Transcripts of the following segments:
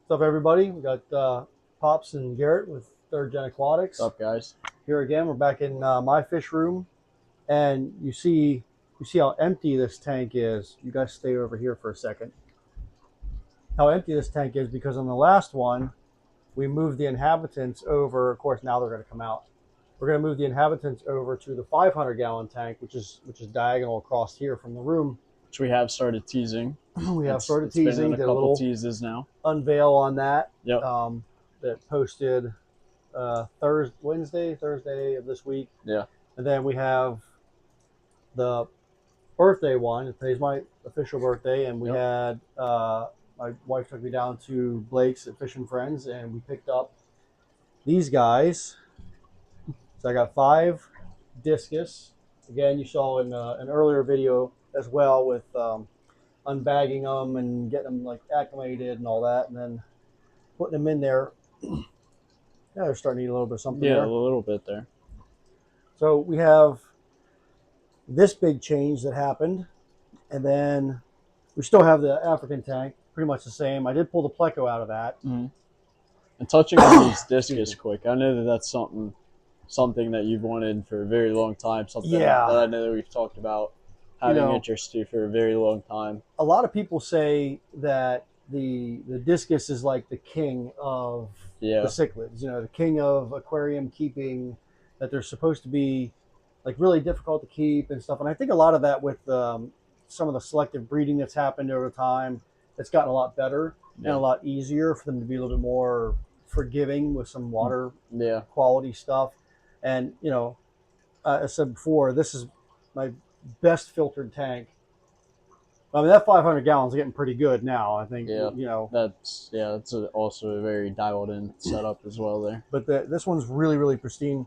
What's up, everybody? We got Pops and Garrett with Third Gen Aquatics. What's up, guys? Here again, we're back in my fish room, and you see how empty this tank is. You guys stay over here for a second. How empty this tank is because on the last one, we moved the inhabitants over. Of course, now they're going to come out. We're going to move the inhabitants over to the 500-gallon tank, which is diagonal across here from the room. Which we have started teasing. We have started it's teasing. Been a couple teases now. Unveil on that. Yep. That posted Thursday of this week. Yeah. And then we have the birthday one. Today's my official birthday, and we had my wife took me down to Blake's at Fish and Friends, and we picked up these guys. So I got 5 Discus. Again, you saw in an earlier video as well with unbagging them and getting them like acclimated and all that, and then putting them in there. Yeah, they're starting to eat a little bit of something. Yeah, there. A little bit there. So we have this big change that happened, and then we still have the African tank, pretty much the same. I did pull the pleco out of that. Mm-hmm. And touching on these Discus quick, I know that's something that you've wanted for a very long time. Something that I know that we've talked about having interest to for a very long time. A lot of people say that the Discus is like the king of the cichlids, the king of aquarium keeping, that they're supposed to be like really difficult to keep and stuff. And I think a lot of that with some of the selective breeding that's happened over time, it's gotten a lot better and a lot easier for them to be a little bit more forgiving with some water quality stuff. And, as I said before, this is my best filtered tank. I mean, that 500 gallons is getting pretty good now, I think. That's also a very dialed in setup as well there. But this one's really, really pristine.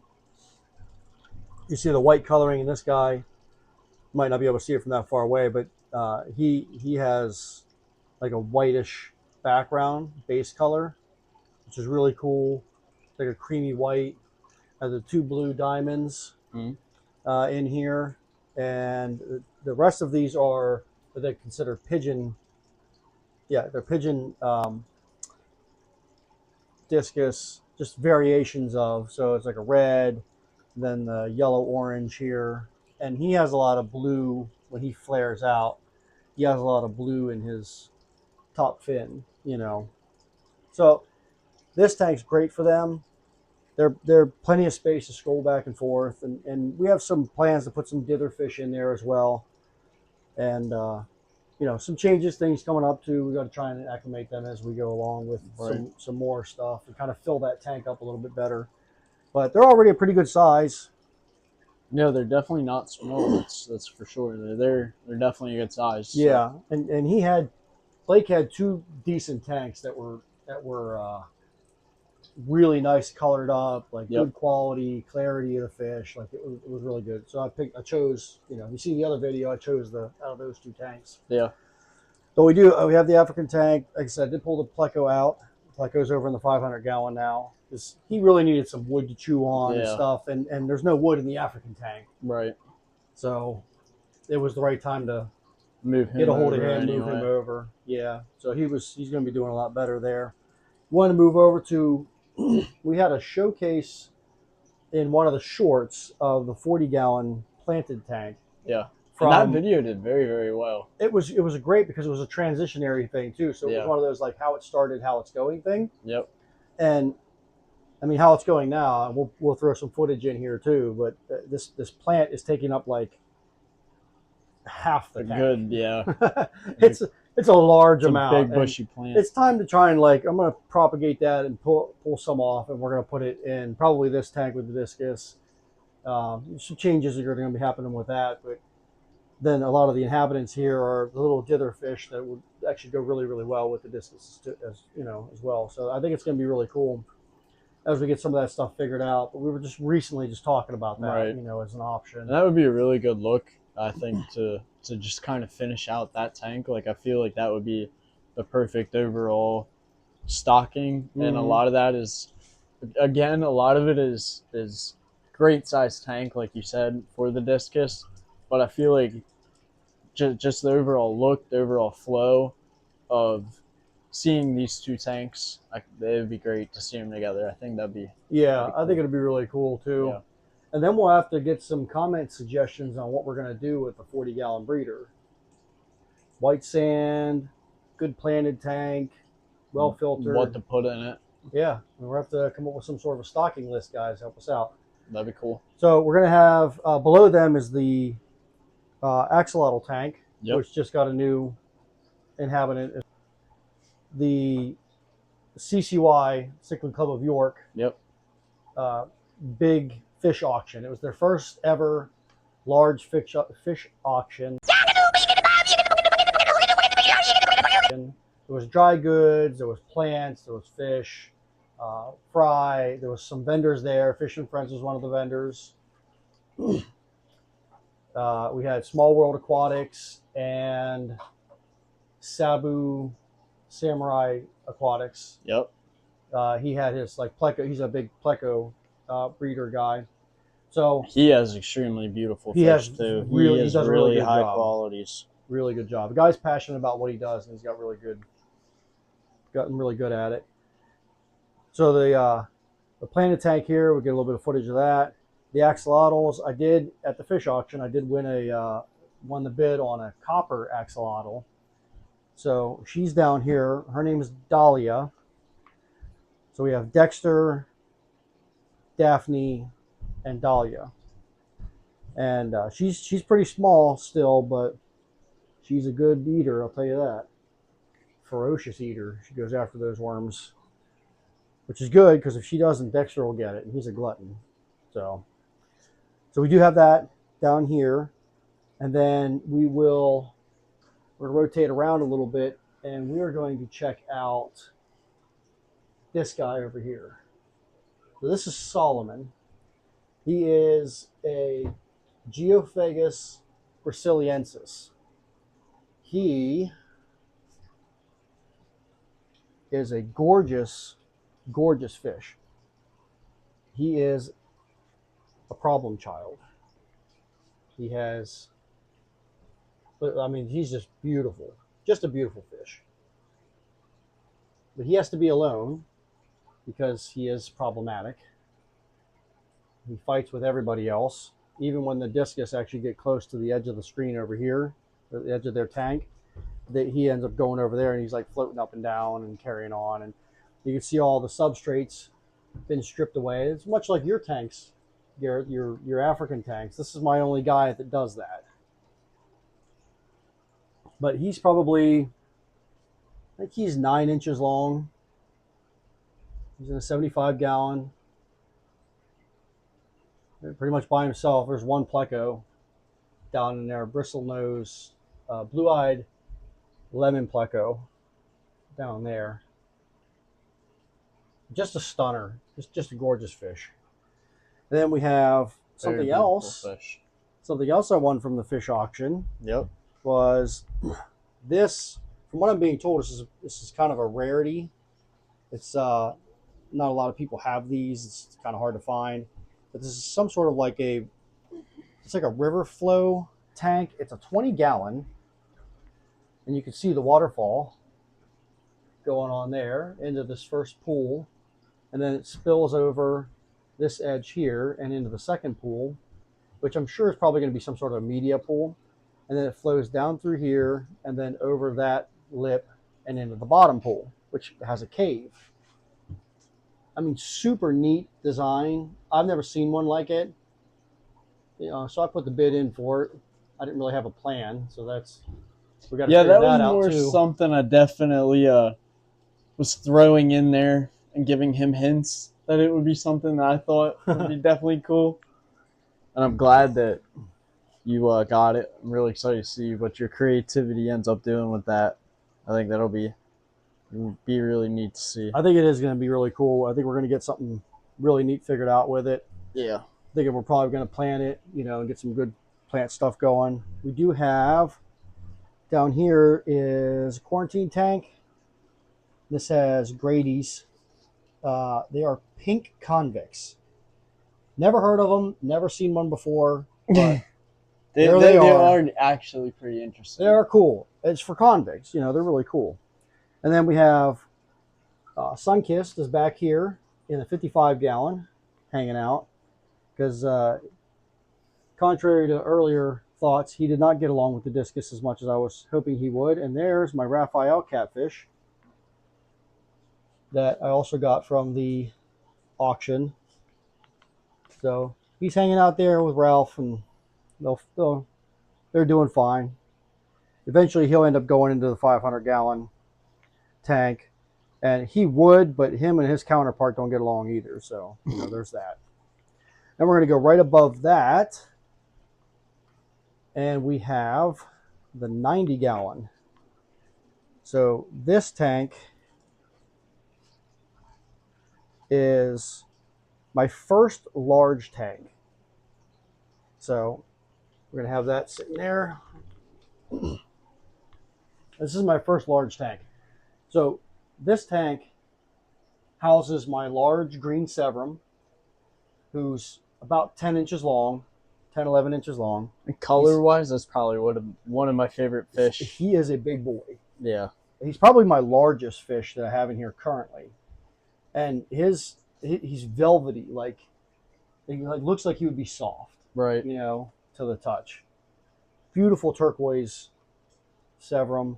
You see the white coloring in this guy. You might not be able to see it from that far away, but he has like a whitish background base color, which is really cool. It's like a creamy white. Has the 2 blue diamonds in here, and the rest of these are what they consider pigeon. Yeah, they're pigeon Discus, just variations of. So it's like a red, then the yellow orange here, and he has a lot of blue when he flares out. He has a lot of blue in his top fin, So this tank's great for them. They're plenty of space to scroll back and forth, and we have some plans to put some dither fish in there as well, and some things coming up too. We got to try and acclimate them as we go along with some more stuff and kind of fill that tank up a little bit better. But they're already a pretty good size. No, they're definitely not small. That's for sure. They're definitely a good size. So. Yeah, and Blake had 2 decent tanks that were really nice, colored up, like good quality, clarity of the fish. Like it was really good. So I chose, you see the other video, I chose out of those 2 tanks. Yeah. But we have the African tank. Like I said, I did pull the pleco out. The pleco's over in the 500 gallon now, because he really needed some wood to chew on and stuff. And there's no wood in the African tank. Right. So it was the right time to get a hold of him, move him over. Yeah. So he's going to be doing a lot better there. Want to move over to, we had a showcase in one of the shorts of the 40-gallon planted tank. Yeah. And that video did very, very well. It was great because it was a transitionary thing too. So it was one of those like how it started, how it's going thing. Yep. And I mean, how it's going now, we'll throw some footage in here too. But this plant is taking up like half the tank. Good, yeah. It's a large amount. Big bushy plant. It's time to try and I'm going to propagate that and pull some off, and we're going to put it in probably this tank with the Discus. Some changes are going to be happening with that, but then a lot of the inhabitants here are the little dither fish that would actually go really, really well with the Discus as well. So I think it's going to be really cool as we get some of that stuff figured out. But we were just recently talking about that, as an option. And that would be a really good look, I think, to just kind of finish out that tank. Like I feel like that would be the perfect overall stocking. And a lot of that is, again, a lot of it is great size tank, like you said, for the Discus. But I feel like just the overall look, the overall flow of seeing these two tanks, it would be great to see them together. I think that'd be Yeah, I cool. think it'd be really cool too. Yeah. And then we'll have to get some comment suggestions on what we're going to do with the 40-gallon breeder. White sand, good planted tank, well filtered. What to put in it. Yeah, we'll have to come up with some sort of a stocking list, guys. Help us out. That'd be cool. So we're going to have, below them is the axolotl tank, which just got a new inhabitant. The CCY, Cichlid Club of York, big fish auction. It was their first ever large fish auction. There was dry goods, there was plants, there was fish, fry. There was some vendors there. Fish and Friends was one of the vendors. We had Small World Aquatics and Sabu Samurai Aquatics. Yep. He had his like pleco. He's a big pleco breeder guy. So he has extremely beautiful fish too. He has really high qualities. Really good job. The guy's passionate about what he does, and he's gotten really good at it. So the planted tank here, we get a little bit of footage of that. The axolotls, I did at the fish auction. I did win won the bid on a copper axolotl. So she's down here. Her name is Dahlia. So we have Dexter, Daphne, and Dahlia. And she's pretty small still, but she's a good eater, I'll tell you that. Ferocious eater. She goes after those worms, which is good because if she doesn't, Dexter will get it, and he's a glutton. So we do have that down here, and then we're going to rotate around a little bit, and we are going to check out this guy over here. So this is Solomon. He is a Geophagus brasiliensis. He is a gorgeous, gorgeous fish. He is a problem child. He has, I mean, he's just beautiful. Just a beautiful fish. But he has to be alone because he is problematic. He fights with everybody else. Even when the discus actually get close to the edge of the screen over here, the edge of their tank, he ends up going over there and he's like floating up and down and carrying on. And you can see all the substrates been stripped away. It's much like your tanks, Garrett, your African tanks. This is my only guy that does that. But he's probably, I think he's 9 inches long. He's in a 75-gallon. Pretty much by himself. There's one pleco down in there, bristle nose, blue-eyed lemon pleco down there. Just a stunner. Just a gorgeous fish. And then we have something else. Fish. Something else I won from the fish auction. Yep. Was this, from what I'm being told, this is kind of a rarity. It's not a lot of people have these. It's kind of hard to find. But this is some sort of like it's like a river flow tank. It's a 20-gallon, and you can see the waterfall going on there into this first pool, and then it spills over this edge here and into the second pool, which I'm sure is probably going to be some sort of media pool, and then it flows down through here and then over that lip and into the bottom pool, which has a cave. I mean, super neat design. I've never seen one like it. So I put the bid in for it. I didn't really have a plan, so we got to figure that out too. Yeah, that was more something I definitely was throwing in there and giving him hints that it would be something that I thought would be definitely cool. And I'm glad that you got it. I'm really excited to see what your creativity ends up doing with that. I think that'll be really neat to see. I think it is going to be really cool. I think we're going to get something really neat figured out with it. Yeah. I think we're probably going to plant it, and get some good plant stuff going. We do have, down here is a quarantine tank. This has Grady's. They are pink convicts. Never heard of them. Never seen one before. But they are actually pretty interesting. They are cool. It's for convicts. They're really cool. And then we have Sunkissed is back here in a 55 gallon hanging out because contrary to earlier thoughts, he did not get along with the Discus as much as I was hoping he would. And there's my Raphael catfish that I also got from the auction. So he's hanging out there with Ralph, and they're doing fine. Eventually, he'll end up going into the 500-gallon tank, and he would, but him and his counterpart don't get along either. So there's that. Then we're going to go right above that, and we have the 90-gallon. So this tank is my first large tank. So we're going to have that sitting there. This is my first large tank. So this tank houses my large green Severum, who's about 10 inches long, 10, 11 inches long. And color-wise, that's probably one of my favorite fish. He is a big boy. Yeah. He's probably my largest fish that I have in here currently. And he's velvety, like he looks like he would be soft, right? To the touch. Beautiful turquoise Severum.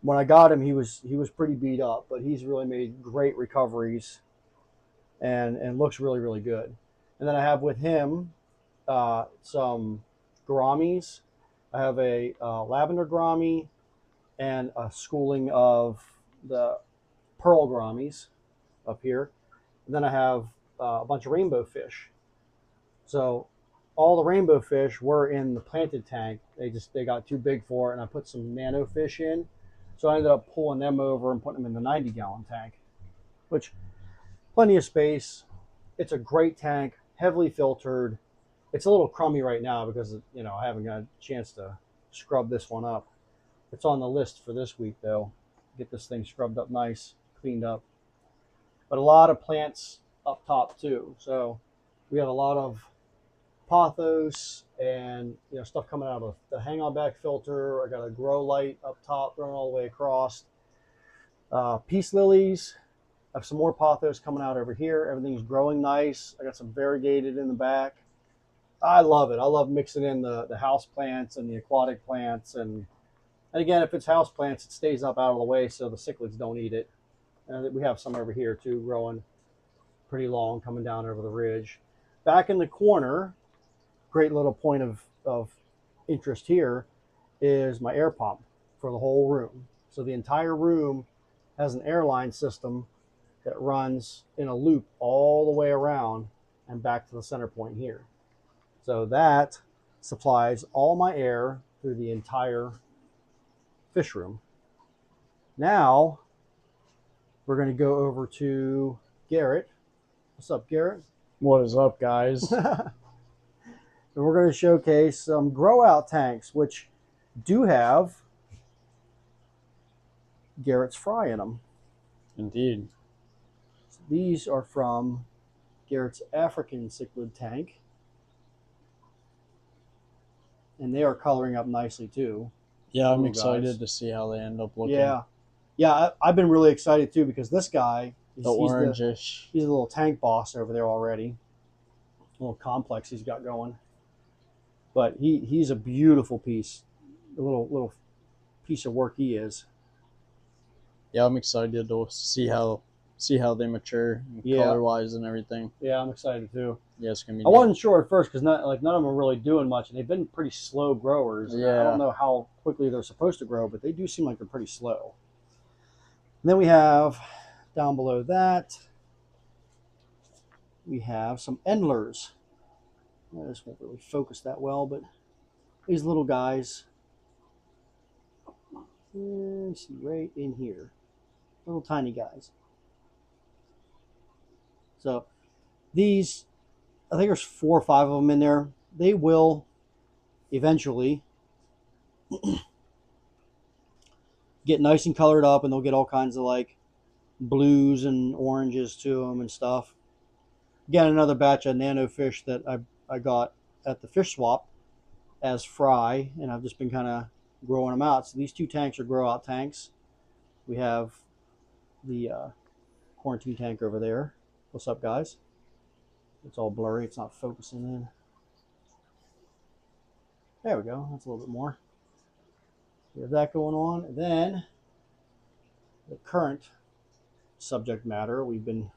When I got him, he was pretty beat up, but he's really made great recoveries, and looks really, really good. And then I have with him some gouramis. I have a lavender gourami and a schooling of the pearl gouramis up here. And then I have a bunch of rainbow fish. So all the rainbow fish were in the planted tank. They got too big for it, and I put some nano fish in. So I ended up pulling them over and putting them in the 90-gallon tank, which plenty of space. It's a great tank, heavily filtered. It's a little crummy right now because I haven't got a chance to scrub this one up. It's on the list for this week though. Get this thing scrubbed up nice, cleaned up. But a lot of plants up top too. So we have a lot of pothos and stuff coming out of the hang-on back filter. I got a grow light up top running all the way across. Peace lilies. I have some more pothos coming out over here. Everything's growing nice. I got some variegated in the back. I love it. I love mixing in the house plants and the aquatic plants. And again, if it's house plants, it stays up out of the way so the cichlids don't eat it. And we have some over here too, growing pretty long, coming down over the ridge. Back in the corner, great little point of interest here is my air pump for the whole room. So the entire room has an airline system that runs in a loop all the way around and back to the center point here. So that supplies all my air through the entire fish room. Now we're going to go over to Garrett. What's up, Garrett? What is up, guys? And we're going to showcase some grow out tanks, which do have Garrett's fry in them. Indeed. These are from Garrett's African cichlid tank. And they are coloring up nicely too. Yeah, I'm excited to see how they end up looking. Yeah, I've been really excited too because this guy, the orangish. He's a little tank boss over there already. A little complex he's got going. But he's a beautiful piece. A little piece of work he is. Yeah, I'm excited to see how they mature, color wise and everything. Yeah, I'm excited too. Yeah, it's gonna be. I wasn't sure at first because none of them are really doing much, and they've been pretty slow growers. Yeah. I don't know how quickly they're supposed to grow, but they do seem like they're pretty slow. And then we have down below that, we have some endlers. This won't really focus that well, but these little guys. Let's see, right in here. Little tiny guys. So these, I think there's 4 or 5 of them in there. They will eventually get nice and colored up, and they'll get all kinds of like blues and oranges to them and stuff. Again, another batch of nano fish that I got at the fish swap as fry, and I've just been kind of growing them out. So these 2 tanks are grow out tanks. We have the quarantine tank over there. What's up, guys? It's all blurry. It's not focusing in. There we go. That's a little bit more. We have that going on. And then the current subject matter we've been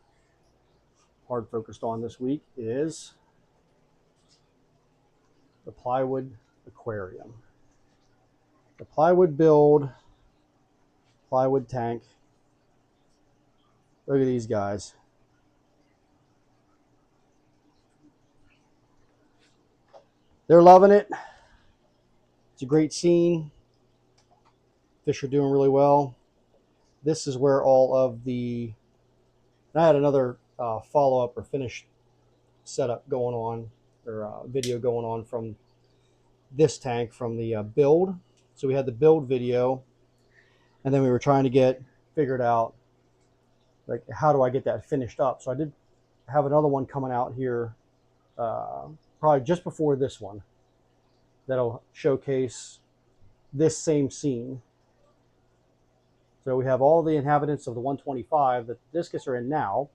hard focused on this week is the plywood aquarium. The plywood build, plywood tank. Look at these guys. They're loving it. It's a great scene. Fish are doing really well. This is where all of the... I had another follow-up or finished setup going on, or video going on from this tank from the build. So we had the build video, and then we were trying to get figured out, like, how do I get that finished up? So I did have another one coming out here probably just before this one that'll showcase this same scene. So we have all the inhabitants of the 125 that the Discus are in now.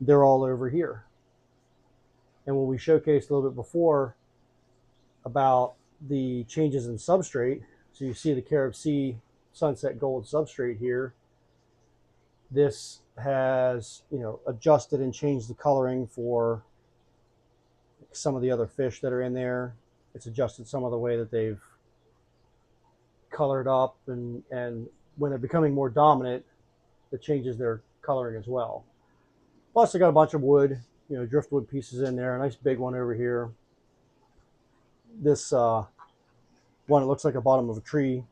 They're all over here. And when we showcased a little bit before about the changes in substrate, so you see the Carib Sea Sunset Gold substrate here. This has, adjusted and changed the coloring for some of the other fish that are in there. It's adjusted some of the way that they've colored up, and when they're becoming more dominant, it changes their coloring as well. Plus, I got a bunch of wood, driftwood pieces in there. A nice big one over here. This one, it looks like the bottom of a tree.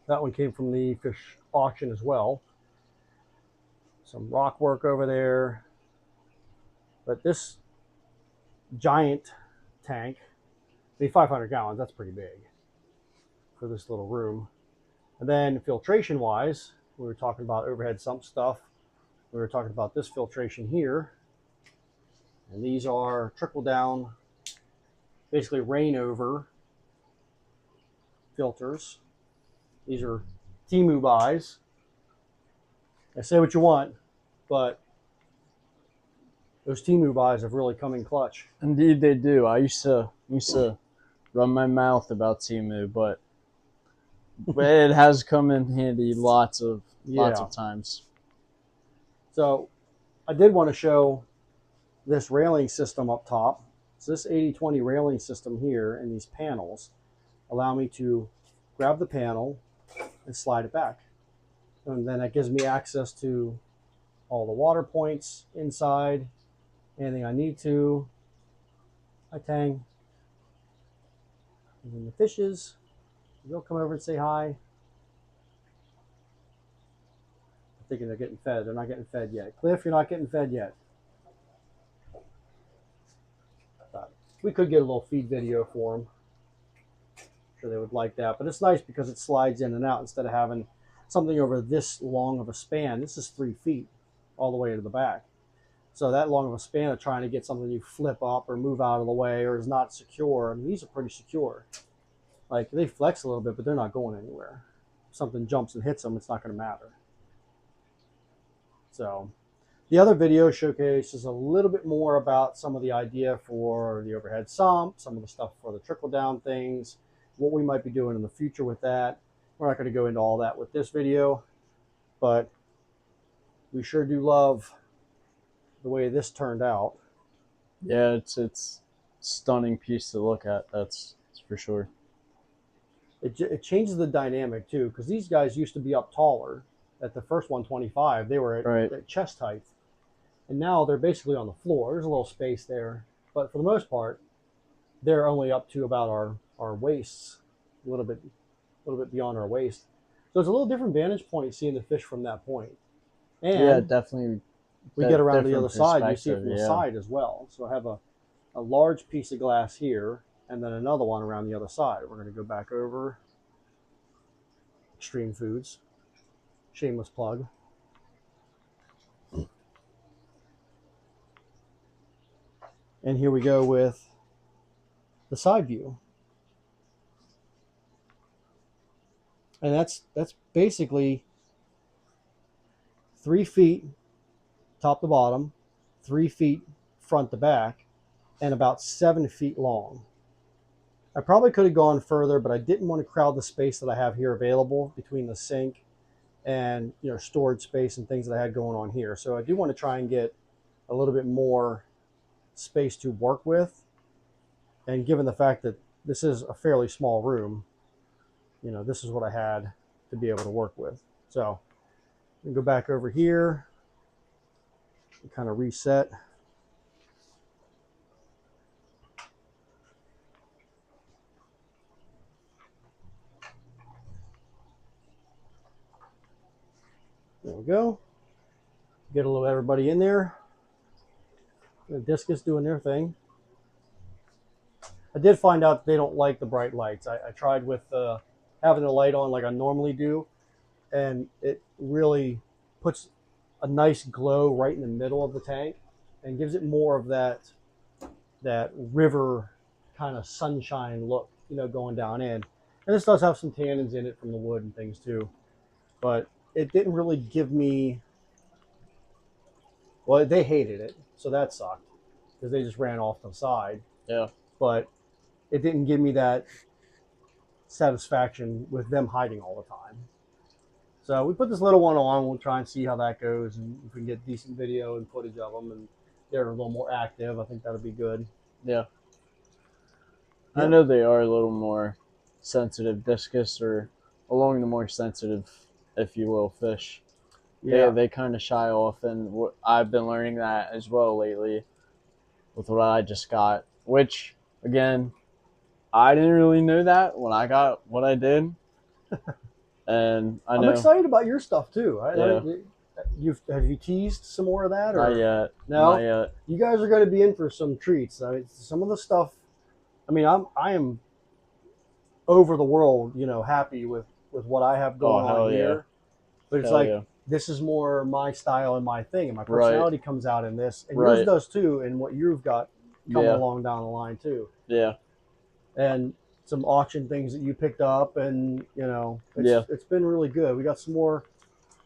That one came from the fish auction as well. Some rock work over there. But this giant tank, 500 gallons, that's pretty big for this little room. And then filtration wise, we were talking about overhead sump stuff. We were talking about this filtration here. And these are trickle down, basically rain over filters. These are Temu buys. I say what you want, but those Temu buys have really come in clutch. Indeed, they do. I used to run my mouth about Temu, but it has come in handy lots of times. So I did want to show this railing system up top. So this 80/20 railing system here and these panels allow me to grab the panel and slide it back. And then that gives me access to all the water points inside, anything I need to. Hi, Tang. And then the fishes, they'll come over and say hi. I'm thinking they're getting fed. They're not getting fed yet. Cliff, you're not getting fed yet. But we could get a little feed video for them. I'm sure they would like that. But it's nice because it slides in and out instead of having something over this long of a span. This is 3 feet all the way to the back. So that long of a span of trying to get something you flip up or move out of the way or is not secure. I mean, these are pretty secure. Like, they flex a little bit, but they're not going anywhere. If something jumps and hits them, it's not going to matter. So the other video showcases a little bit more about some of the idea for the overhead sump, some of the stuff for the trickle down things, what we might be doing in the future with that. We're not going to go into all that with this video, but we sure do love the way this turned out. Yeah, it's stunning piece to look at. That's for sure. It changes the dynamic too, because these guys used to be up taller. At the first 125, they were at chest height, and now they're basically on the floor. There's a little space there, but for the most part, they're only up to about our waists, a little bit beyond our waist. So it's a little different vantage point seeing the fish from that point. And yeah, definitely. We get around to the other side, you see it from the side as well. So I have a large piece of glass here, and then another one around the other side. We're going to go back over Extreme Foods. Shameless plug. And here we go with the side view. and that's basically 3 feet top to bottom, 3 feet front to back, and about 7 feet long. I probably could have gone further, but I didn't want to crowd the space that I have here available between the sink and storage space and things that I had going on here. So I do want to try and get a little bit more space to work with. And given the fact that this is a fairly small room, this is what I had to be able to work with. So we go back over here and kind of reset. There we go. Get a little everybody in there. The Discus doing their thing. I did find out they don't like the bright lights. I tried with having the light on like I normally do, and it really puts a nice glow right in the middle of the tank and gives it more of that river kind of sunshine look, going down in. And this does have some tannins in it from the wood and things too, but it didn't really give me. Well, they hated it, so that sucked because they just ran off to the side. Yeah. But it didn't give me that satisfaction with them hiding all the time. So we put this little one on. We'll try and see how that goes, and if we can get decent video and footage of them, and they're a little more active, I think that'll be good. Yeah. I know they are a little more sensitive Discus, or along the more sensitive, if you will, fish. Yeah, they kind of shy off, and I've been learning that as well lately with what I just got. Which, again, I didn't really know that when I got what I did, and I'm excited about your stuff too. Have you teased some more of that? Or? Not yet. No, not yet. You guys are going to be in for some treats. I mean, some of the stuff. I mean, I am over the world, happy with what I have going on here. Yeah. But it's this is more my style and my thing, and my personality comes out in this, and yours does too, and what you've got coming along down the line too. Yeah. And some auction things that you picked up, and it's been really good. We got some more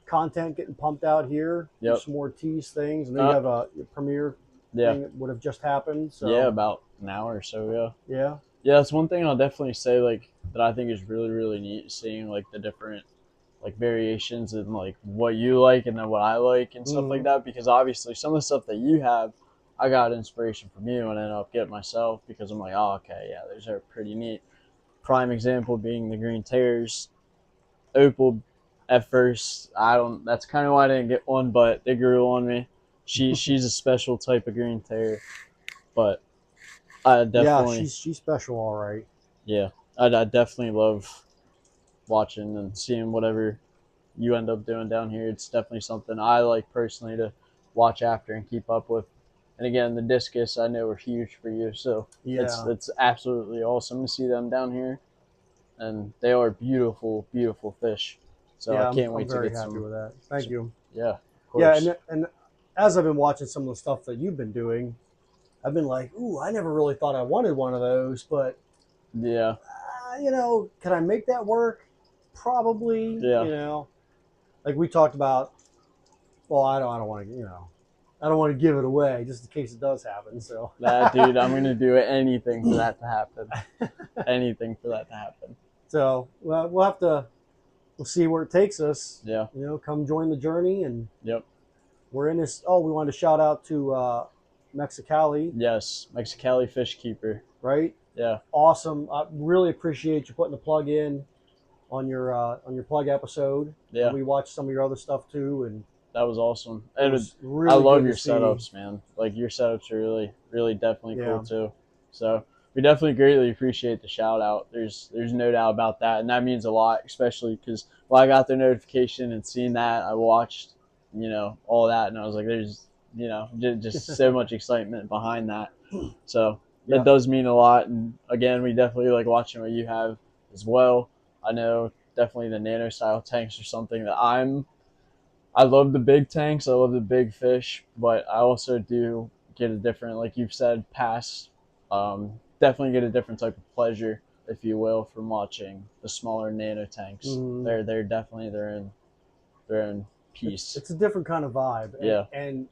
content getting pumped out here. Yep. Some more tease things, and then you have a premiere thing that would have just happened. So about an hour or so. Yeah. That's one thing I'll definitely say, like, that I think is really, really neat, seeing like the different like variations and like what you like and then what I like and stuff like that, because obviously some of the stuff that you have, I got inspiration from you and ended up getting myself, because I'm like, oh, okay, yeah, those are pretty neat. Prime example being the green tears. Opal, at first, that's kind of why I didn't get one, but they grew on me. She's a special type of green tear, but I definitely she's special, all right. Yeah, I definitely love watching and seeing whatever you end up doing down here. It's definitely something I like personally to watch after and keep up with. And again, the Discus I know are huge for you, so it's absolutely awesome to see them down here, and they are beautiful, beautiful fish. So I can't wait to get some. I'm very happy with that. Thank you. Yeah, of course. Yeah, and as I've been watching some of the stuff that you've been doing, I've been like, ooh, I never really thought I wanted one of those, but can I make that work? Probably. Yeah. Like we talked about. Well, I don't want to. I don't want to give it away just in case it does happen. So. Dude, I'm gonna do anything for that to happen. Anything for that to happen. So we'll see where it takes us. Yeah. Come join the journey, and we're in this. Oh, we wanted to shout out to Mexicali. Yes, Mexicali Fish Keeper. Right. Yeah. Awesome. I really appreciate you putting the plug in on your plug episode. Yeah. And we watched some of your other stuff too, and that was awesome. I really love your setups, man. Like, your setups are really, really definitely cool too. So we definitely greatly appreciate the shout out. There's no doubt about that, and that means a lot, especially because when I got the notification and seeing that, I watched, all that, and I was like, there's, just so much excitement behind that. So it does mean a lot, and again, we definitely like watching what you have as well. I know definitely the nano style tanks are something that I love the big tanks. I love the big fish, but I also do get a different, like you've said, definitely get a different type of pleasure if you will, from watching the smaller nano tanks. Mhm. They're definitely their own piece. It's a different kind of vibe. Yeah. And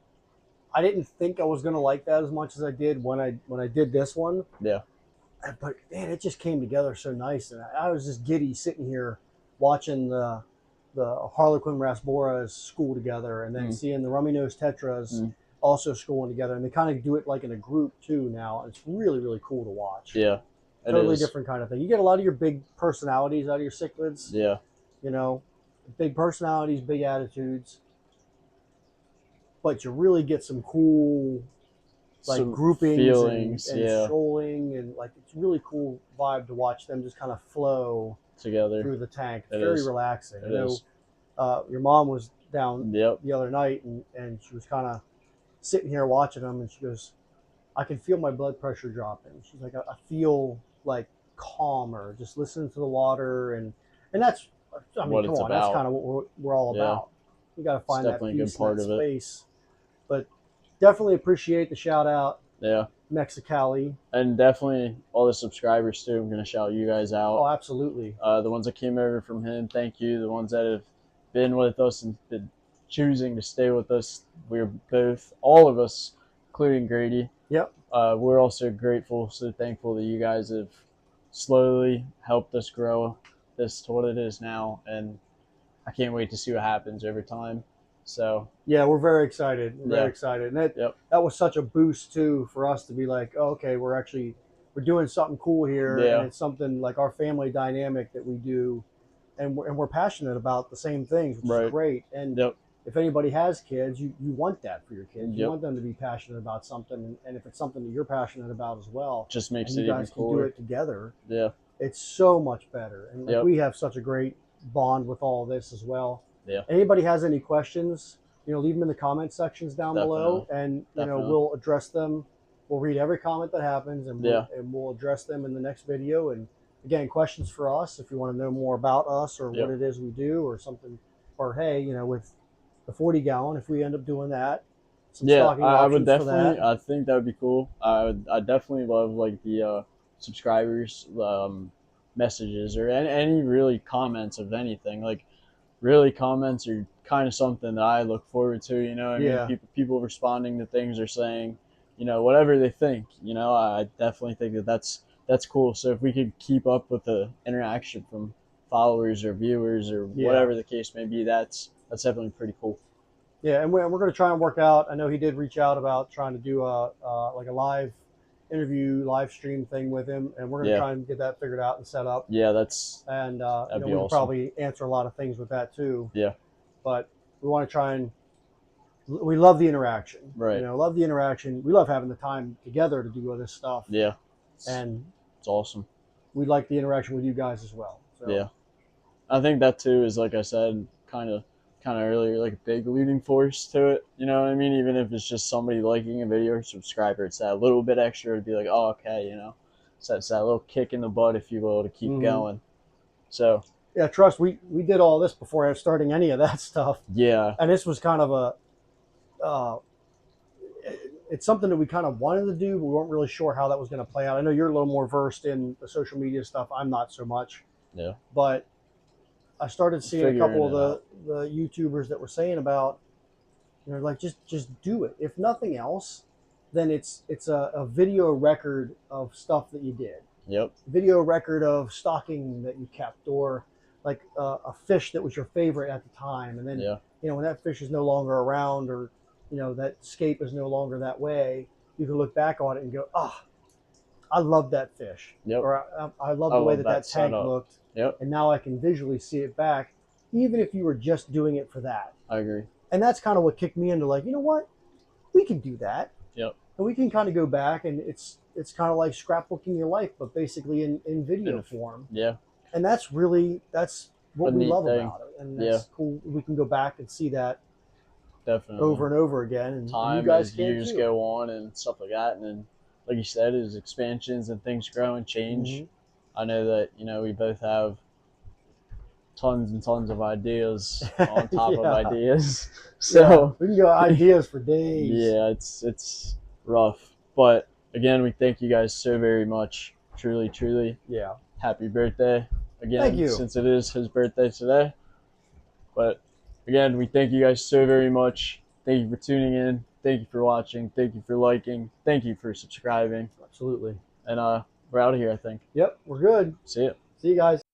I didn't think I was gonna like that as much as I did when I did this one. Yeah. But man, it just came together so nice, and I was just giddy sitting here watching the Harlequin Rasboras school together, and then seeing the Rummy Nose Tetras also schooling together, and they kind of do it like in a group too now. It's really really cool to watch. Yeah. Totally different kind of thing. You get a lot of your big personalities out of your cichlids. Yeah. You know, big personalities, big attitudes, but you really get some cool like some groupings feelings, and shoaling, and like it's really cool vibe to watch them just kind of flow together through the tank. It's It very is. relaxing. It I know is. your mom was down Yep. the other night, and she was kind of sitting here watching them, and she goes, I can feel my blood pressure dropping. She's like, I feel like calmer just listening to the water, and that's, I mean, What come it's on, about. that's kind of what we're all Yeah. about. You got to find that definitely a good peace part in that of it. space. But definitely appreciate the shout out, Yeah. Mexicali. And definitely all the subscribers too. I'm gonna shout you guys out. Oh, absolutely. The ones that came over from him, thank you. The ones that have been with us and been choosing to stay with us, we're both, all of us, including Grady. Yep. We're also grateful, so thankful that you guys have slowly helped us grow this to what it is now, and I can't wait to see what happens over time. So yeah, we're very excited. We're very excited, and that was such a boost too for us to be like, oh, okay, we're doing something cool here, and it's something like our family dynamic that we do, and we're passionate about the same things, which is great. And if anybody has kids, you want that for your kids. You want them to be passionate about something, and if it's something that you're passionate about as well, just makes and it you guys even can cooler. do it together. Yeah, it's so much better, and like, we have such a great bond with all this as well. Yeah. Anybody has any questions, leave them in the comment sections down below, and we'll address them. We'll read every comment that happens, and we'll address them in the next video. And again, questions for us if you want to know more about us or what it is we do or something, or hey, with the 40 gallon, if we end up doing that, I would definitely. I think that would be cool. I definitely love like the subscribers messages or any really comments of anything. Like really comments are kind of something that I look forward to. I mean, people responding to things or saying, whatever they think. I definitely think that's cool. So if we could keep up with the interaction from followers or viewers or whatever the case may be, that's definitely pretty cool. Yeah, and we're going to try and work out. I know he did reach out about trying to do like a live interview, live stream thing with him, and we're going to try and get that figured out and set up. Yeah, that'd be we awesome. probably answer a lot of things with that too. Yeah, but we want to try and we love the interaction. Right. Love the interaction. We love having the time together to do all this stuff. Yeah, and it's awesome. We like the interaction with you guys as well. So. Yeah, I think that too is, like I said, kind of earlier, like a big leading force to it. You know what I mean? Even if it's just somebody liking a video or subscriber, it's that little bit extra to be like, oh, okay, so it's that little kick in the butt, if you will, to keep going. So yeah, trust, we did all this before starting any of that stuff. Yeah, and this was kind of it's something that we kind of wanted to do, but we weren't really sure how that was going to play out. I know you're a little more versed in the social media stuff. I'm not so much. Yeah, but I started seeing a couple of the YouTubers that were saying about, like just do it. If nothing else, then it's a video record of stuff that you did. Yep. Video record of stocking that you kept, or like a fish that was your favorite at the time, and then when that fish is no longer around, or that scape is no longer that way, you can look back on it and go, I love that fish. Yep. Or I love the way that tank looked. Yep. And now I can visually see it back, even if you were just doing it for that. I agree. And that's kind of what kicked me into like, you know what? We can do that. Yep. And we can kind of go back, and it's kind of like scrapbooking your life, but basically in video form. Yeah. And that's what we love about it. And that's cool. We can go back and see that definitely over and over again. And time you guys as years go on and stuff like that. And then, like you said, as expansions and things grow and change. Mm-hmm. I know that, we both have tons and tons of ideas on top of ideas. So we can go ideas for days. Yeah, it's rough. But again, we thank you guys so very much. Truly, truly. Yeah. happy birthday again. Thank you. Since it is his birthday today. But again, we thank you guys so very much. Thank you for tuning in. Thank you for watching. Thank you for liking. Thank you for subscribing. Absolutely. And we're out of here, I think. Yep, we're good. See ya. See you guys.